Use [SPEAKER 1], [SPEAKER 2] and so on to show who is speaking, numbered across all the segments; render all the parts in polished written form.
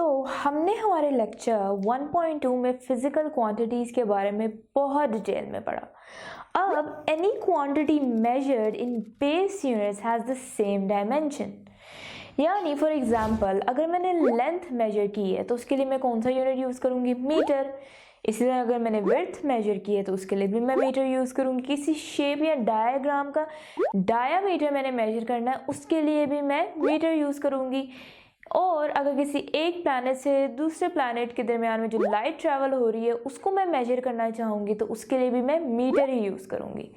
[SPEAKER 1] हमने हमारे लेक्चर 1.2 में फिजिकल क्वांटिटीज़ के बारे में बहुत डिटेल में पढ़ा। अब any quantity measured in base units has the same dimension. यानी फॉर एग्जांपल अगर मैंने लेंथ मेजर की है तो उसके लिए मैं कौन सा यूनिट यूज़ करूँगी? मीटर। इसी तरह अगर मैंने विड्थ मेजर की है तो उसके लिए भी मैं मीटर यूज़ करूँगी। किसी शेप या डायग्राम का डायामीटर मैंने मेजर करना है उसके लिए भी मैं मीटर यूज़ करूँगी। और अगर किसी एक प्लैनेट से दूसरे प्लैनेट के दरमियान में जो लाइट ट्रैवल हो रही है उसको मैं मेजर करना चाहूँगी तो उसके लिए भी मैं मीटर ही यूज़ करूँगी।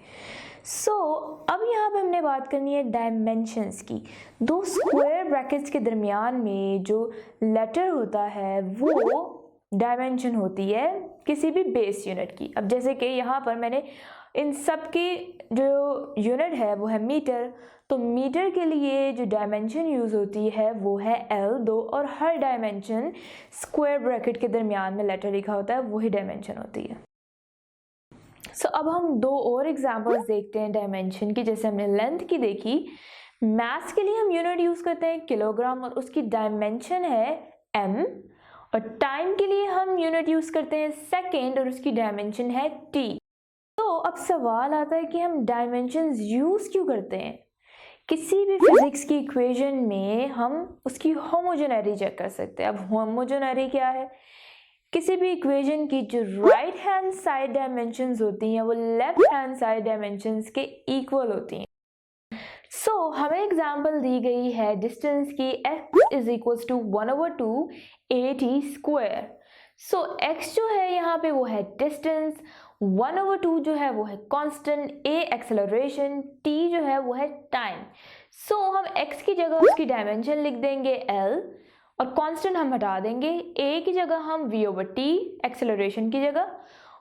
[SPEAKER 1] अब यहाँ पे हमने बात करनी है डायमेंशंस की। दो स्क्वायर ब्रैकेट्स के दरमियान में जो लेटर होता है वो डायमेंशन होती है किसी भी बेस यूनिट की। अब जैसे कि यहाँ पर मैंने इन सब की जो यूनिट है वो है मीटर, तो मीटर के लिए जो डायमेंशन यूज़ होती है वो है L2 और हर डायमेंशन स्क्वायर ब्रैकेट के दरमियान में लेटर लिखा होता है वही डायमेंशन होती है। अब हम दो और एग्जांपल्स देखते हैं डायमेंशन की। जैसे हमने लेंथ की देखी, मास के लिए हम यूनिट यूज़ करते हैं किलोग्राम और उसकी डायमेंशन है m, और टाइम के लिए हम यूनिट यूज़ करते हैं सेकेंड और उसकी डायमेंशन है t। अब सवाल आता है कि हम डायमेंशंस यूज़ क्यों करते हैं? किसी भी फिजिक्स की इक्वेशन में हम उसकी होमोजेनिटी चेक कर सकते हैं। अब होमोजेनिटी क्या है? किसी भी इक्वेशन की जो राइट हैंड साइड डायमेंशंस होती हैं वो लेफ्ट हैंड साइड डायमेंशंस के इक्वल होती हैं। हमें एग्जांपल दी गई है डिस्टेंस की x is equals to 1/2 at square. x जो है यहाँ पे वो है डिस्टेंस, 1/2 जो है वो है कांस्टेंट, a एक्सेलरेशन, t जो है वो है टाइम। हम x की जगह उसकी डायमेंशन लिख देंगे l और कांस्टेंट हम हटा देंगे, a की जगह हम v/t एक्सेलरेशन की जगह,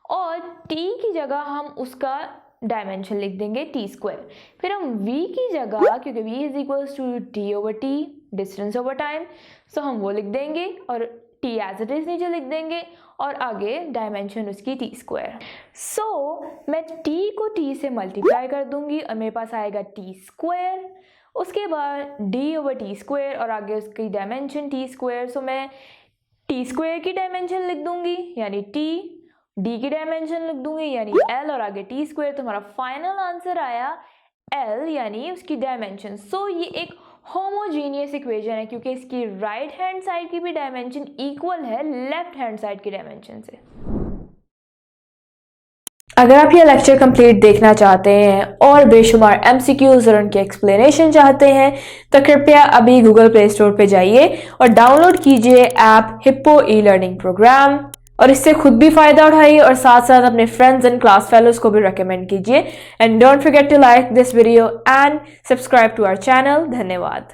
[SPEAKER 1] और t की जगह हम उसका डायमेंशन लिख देंगे t स्क्वायर। फिर हम v की जगह, क्योंकि v is equals to t/t distance over time, हम वो लिख देंगे और t एज इट इज नीचे लिख देंगे और आगे डायमेंशन उसकी t स्क्वायर। मैं t को t से मल्टीप्लाई कर दूंगी और मेरे पास आएगा t स्क्वायर, उसके बाद d/t स्क्वायर और आगे उसकी डायमेंशन t स्क्वायर। मैं t स्क्वायर की डायमेंशन लिख दूंगी यानी t, d की डायमेंशन लिख दूंगी यानी l और आगे t स्क्वायर। तो हमारा फाइनल आंसर आया l यानी उसकी डायमेंशन। ये एक होमोजीनियस इक्वेशन है क्योंकि इसकी राइट हैंड साइड की भी डायमेंशन इक्वल है लेफ्ट हैंड साइड की डायमेंशन से। अगर आप ये लेक्चर कंप्लीट देखना चाहते हैं और बेशुमार MCQs और उनके एक्सप्लेनेशन चाहते हैं तो कृपया अभी गूगल प्ले स्टोर पे जाइए और डाउनलोड कीजिए ऐप हिप्पो ई-लर्निंग प्रोग्राम और इससे खुद भी फायदा उठाइए और साथ साथ अपने फ्रेंड्स एंड क्लास फेलोज को भी रेकमेंड कीजिए। And don't forget to like this video and subscribe to our channel. धन्यवाद।